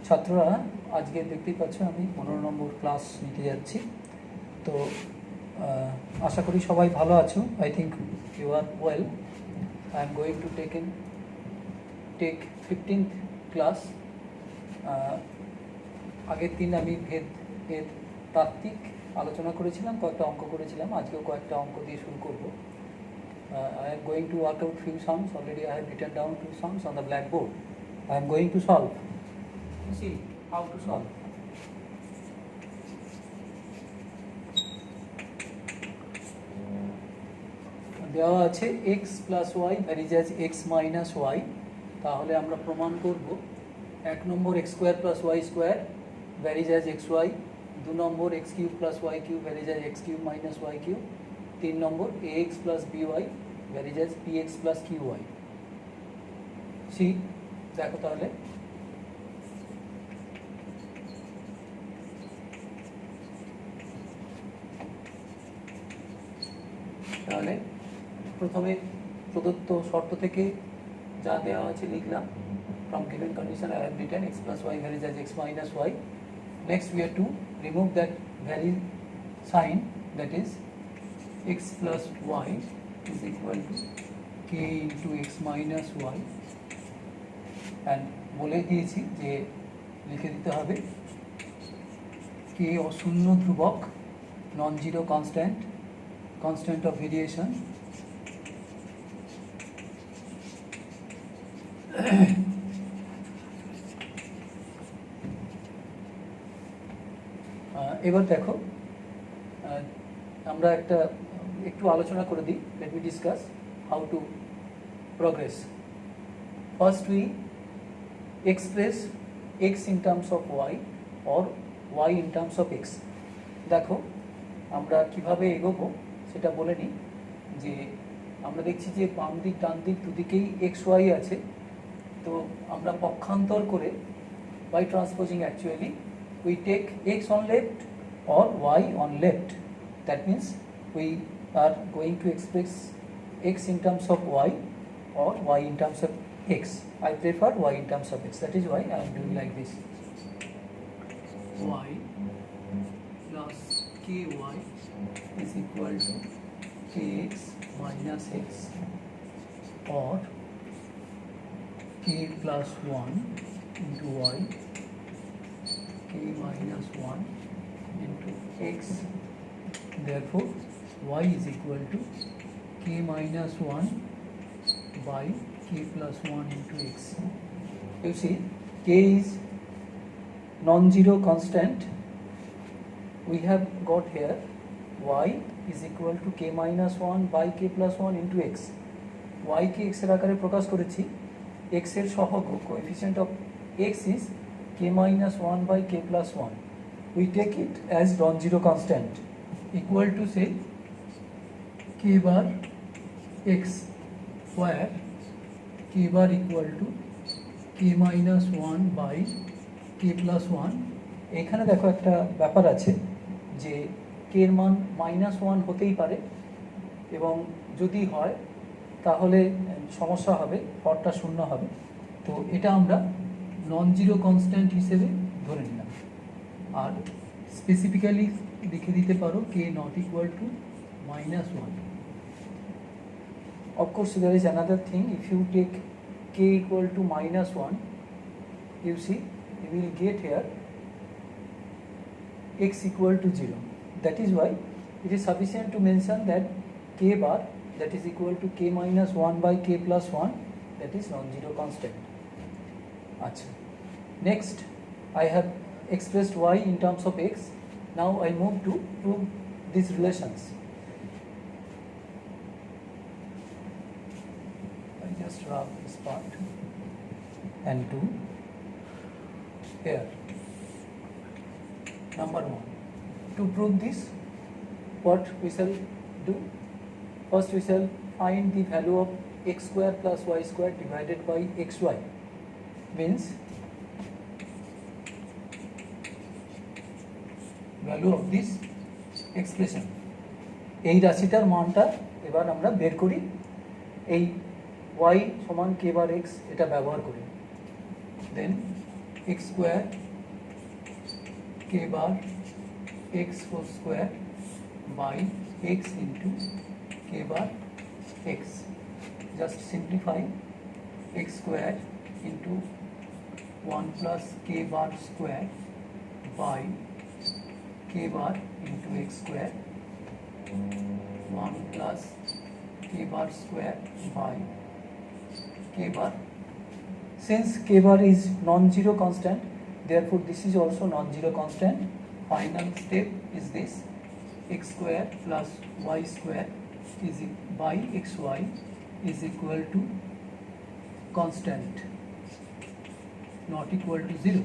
ছাত্ররা আজকে দেখতেই পাচ্ছ আমি 15 নম্বর ক্লাস নিতে যাচ্ছি। তো আশা করি সবাই ভালো আছো। I think you are well. I am going to take 15th class. আগের দিন আমি ভেদের তাত্ত্বিক আলোচনা করেছিলাম, কয়েকটা অঙ্ক করেছিলাম। আজকেও কয়েকটা অঙ্ক দিয়ে শুরু করব। I am going to work out few sums. Already I have written down few sums on the blackboard. I am going to solve. See how to solve. দেওয়া আছে x plus Y varies as x minus Y. তাহলে আমরা প্রমাণ করব 1 নম্বর x square plus Y square varies as X Y, 2 নম্বর x cube plus Y cube varies as X cube minus Y cube, 3 নম্বর ax plus by varies as px plus qy। See দেখো তাহলে প্রথমে প্রদত্ত শর্ত থেকে যা দেওয়া আছে লিখলাম। From given condition I have written x plus y varies as x minus y. Next we have to remove that vary sign, that is x plus y is equal to k into x minus y, and বলে দিয়েছি যে লিখে দিতে হবে k অশূন্য ধ্রুবক, non zero constant of variation এবার দেখো আমরা একটু আলোচনা করে দিই। Let me discuss how to progress. First we express x in terms of y or y in terms of x। দেখো আমরা কিভাবে এগোবো সেটা বলে নিই। যে আমরা দেখছি যে বাম দিক ডান দিক দুদিকেই এক্স ওয়াই আছে। তো আমরা পক্ষান্তর করে by transposing actually we take x on left or y on left. That means we are going to express x in terms of y or y in terms of x. I prefer y in terms of x. That is why I am doing like this. Y plus ky is equal to kx minus x, or k plus 1 into y, k minus 1 into x. Therefore y is equal to k minus 1 by k plus 1 into x. You see, k is non-zero constant. We have got here y is equal to k minus 1 by k plus 1 into x. y K x এর আকারে প্রকাশ করেছি। x এর সহগ coefficient of x is k minus 1 by k plus 1. We take it as non-zero constant, equal to say k bar x, where k bar equal to k minus 1 by k plus 1. এখানে দেখো একটা ব্যাপার আছে যে k এর মান -1 হতেই পারে, এবং যদি হয় তাহলে সমস্যা হবে, পদটা শূন্য হবে। তো এটা আমরা নন জিরো কনস্ট্যান্ট হিসেবে ধরে নিলাম। আর স্পেসিফিক্যালি লিখে দিতে পারো k not equal to -1. Of course there is another thing. If you take k equal to -1, you see you will get here x equal to 0. That is why it is sufficient to mention that k bar, that is equal to k minus 1 by k plus 1, that is non-zero constant. Achha. Next I have expressed y in terms of x. Now I move to prove these relations. I just rub this part and do here. Number 1, to prove this, what we shall do? First we shall find the value of x square plus y square divided by xy. Means value of this expression. এই রাশিটার মানটা এবার আমরা বের করি এই y সমান k বার x এটা ব্যবহার করি। Then x square k bar x whole square by x into k bar x. Just simplify x square into 1 plus k bar square by k bar into x square 1 plus k bar square by k bar. Since k bar is non-zero constant, therefore this is also non-zero constant. Final step is this: x square plus y square is by xy is equal to constant, not equal to 0.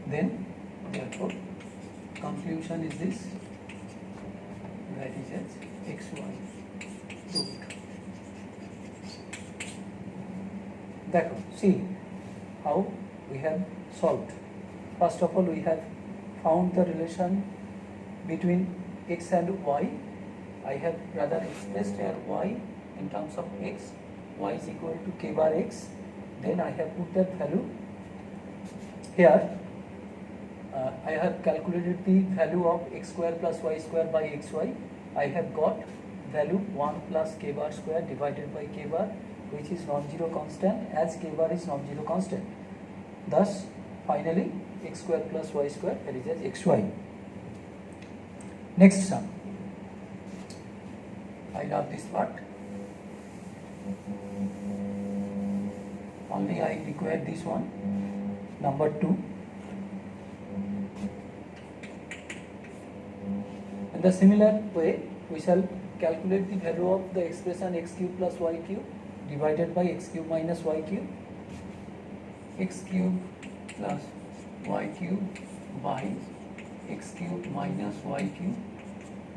Then therefore conclusion is this, that is as xy proved. See how we have solved. First of all, we have found the relation between x and y. I have rather expressed here y in terms of x. Y is equal to k bar x. Then I have put that value here. I have calculated the value of x square plus y square by xy. I have got value 1 plus k bar square divided by k bar, which is non-zero constant, as k bar is non-zero constant. Thus, finally, x square plus y square, that is as xy. Next sum. I love this part. Only I require this one. Number 2. In the similar way, we shall calculate the value of the expression x cube plus y cube divided by x cube minus y cube. X cube plus y cube by x cube minus y cube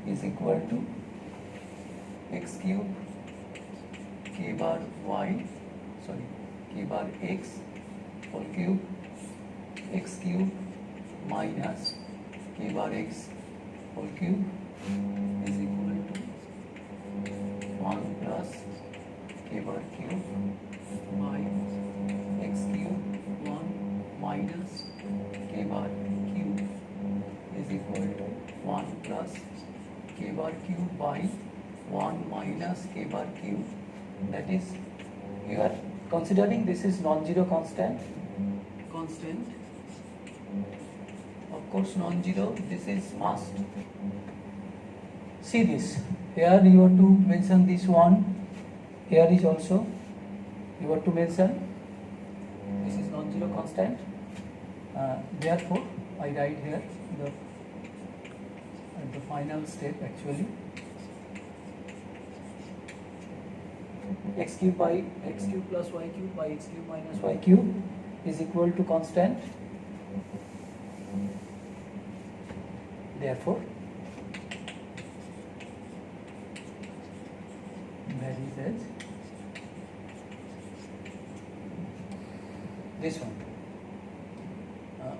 is equal to x cube k bar x whole cube x cube minus k bar x whole cube is equal to 1 plus k bar cube by x cube 1 minus k bar cube is equal to 1 plus k bar cube by 1 minus k bar cube. That is, you are considering this is non-zero constant. Of course, non-zero, this is must. See this, here you have to mention this one, here is also you have to mention this is non-zero constant. Therefore, I write here the final step actually. X cube by x cube plus y cube by x cube minus y cube is equal to constant. Therefore, that is as this one.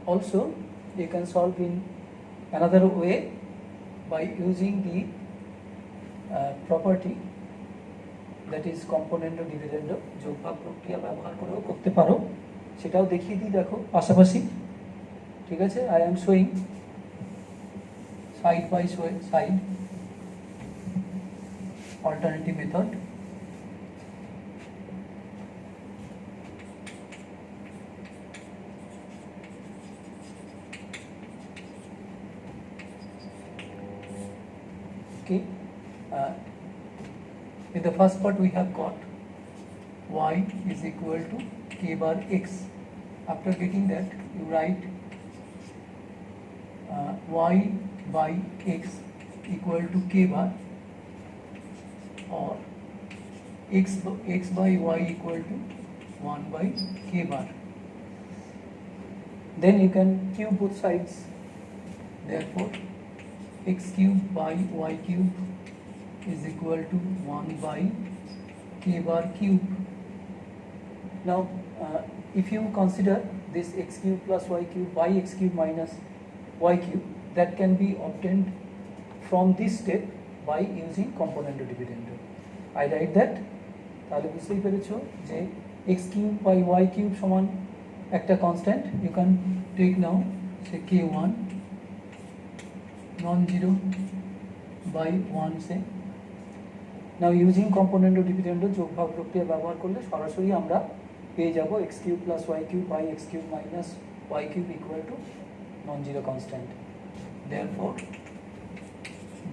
Also, you can solve in another way by using the property that is component ও dividend যোগভাগ প্রক্রিয়া ব্যবহার করেও করতে পারো, সেটাও দেখিয়ে দিই। দেখো পাশাপাশি, ঠিক আছে। I am showing side by side alternative method. Okay. In the first part we have got y is equal to k bar x. After getting that, you write y by x equal to k bar, or x by y equal to 1 by k bar. Then you can cube both sides. Therefore, x cube by y cube is equal to 1 by k bar cube. Now, if you consider this x cube plus y cube by x cube minus y cube, that can be obtained from this step by using component dividend. I write that, তাহলে বুঝতেই পেরেছো যে x cube by y cube সমান একটা constant you can take now, say k1 non-zero by 1 say. Now using componendo dividendo যোগ ভাগ প্রক্রিয়া ব্যবহার করলে সরাসরি আমরা পেয়ে যাব x cube plus y cube by x cube minus y cube equal to non-zero constant. Therefore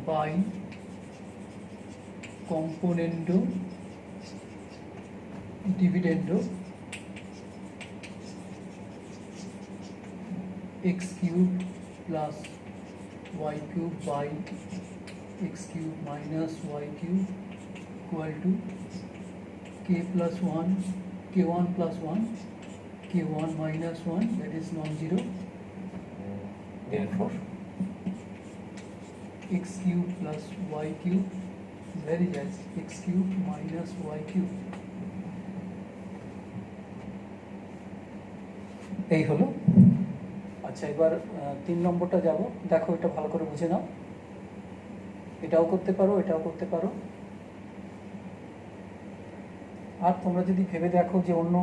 by componendo dividendo x cube plus y cube by x cube minus y cube equal to k plus 1 k1 plus 1 k1 minus 1, that is non-zero. Therefore x cube plus y cube very less x cube minus y cube. এই হলো। আচ্ছা, এবার 3 নম্বরটা যাব। দেখো, এটা ভালো করে বুঝে নাও। এটাও করতে পারো, এটাও করতে পারো। আর তোমরা যদি ভেবে দেখো যে অন্য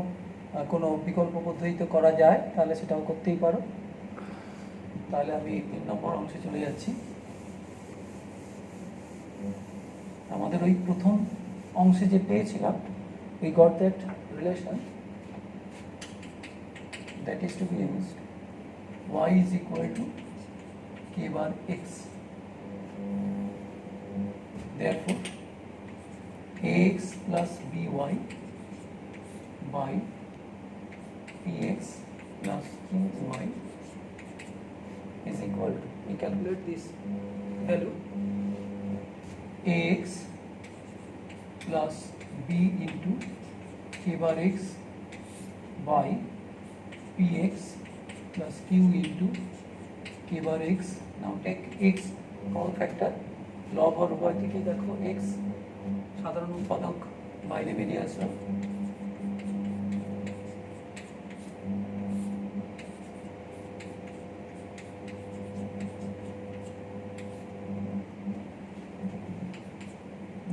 কোনো বিকল্প পদ্ধতিতে করা যায়, তাহলে সেটাও করতেই পারো। তাহলে আমি 3 নম্বর অংশে চলে যাচ্ছি। আমাদের ওই প্রথম অংশে যে পেয়েছিলাম, we got that relation that is to be used. Y is equal to k bar x. Therefore ax plus by by px plus qy is equal to, we calculate this value, ax plus b into k bar x by px plus q into k bar x. Now take x whole factor, লব আর উভয় থেকে দেখো x সাধারণ উৎপাদক বাইরে বেরিয়ে আসলো।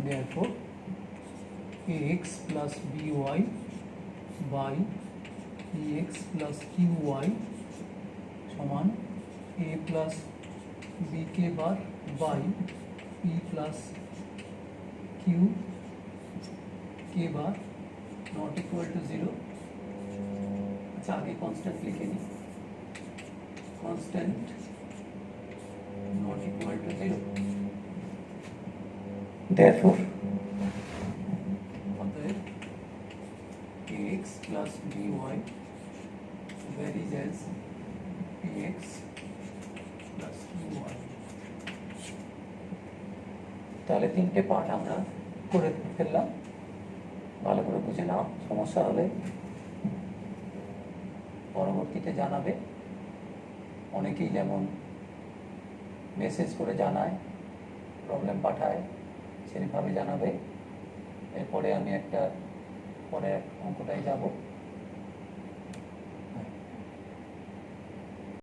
Therefore ax plus by by px plus qy সমান a plus bk bar by p plus q k bar not equal to 0. अच्छा, आगे constant लिखे नहीं, constant not equal to 0. Therefore ax plus by varies as px plus qy. তাহলে 3টে part আমরা করে ফেললাম। ভালো করে বুঝে নাও, সমস্যা হলে পরবর্তীতে জানাবে। অনেকেই যেমন মেসেজ করে জানায়, প্রবলেম পাঠায়, সেভাবে জানাবে। এরপরে আমি একটা পরের অঙ্কটায় যাব।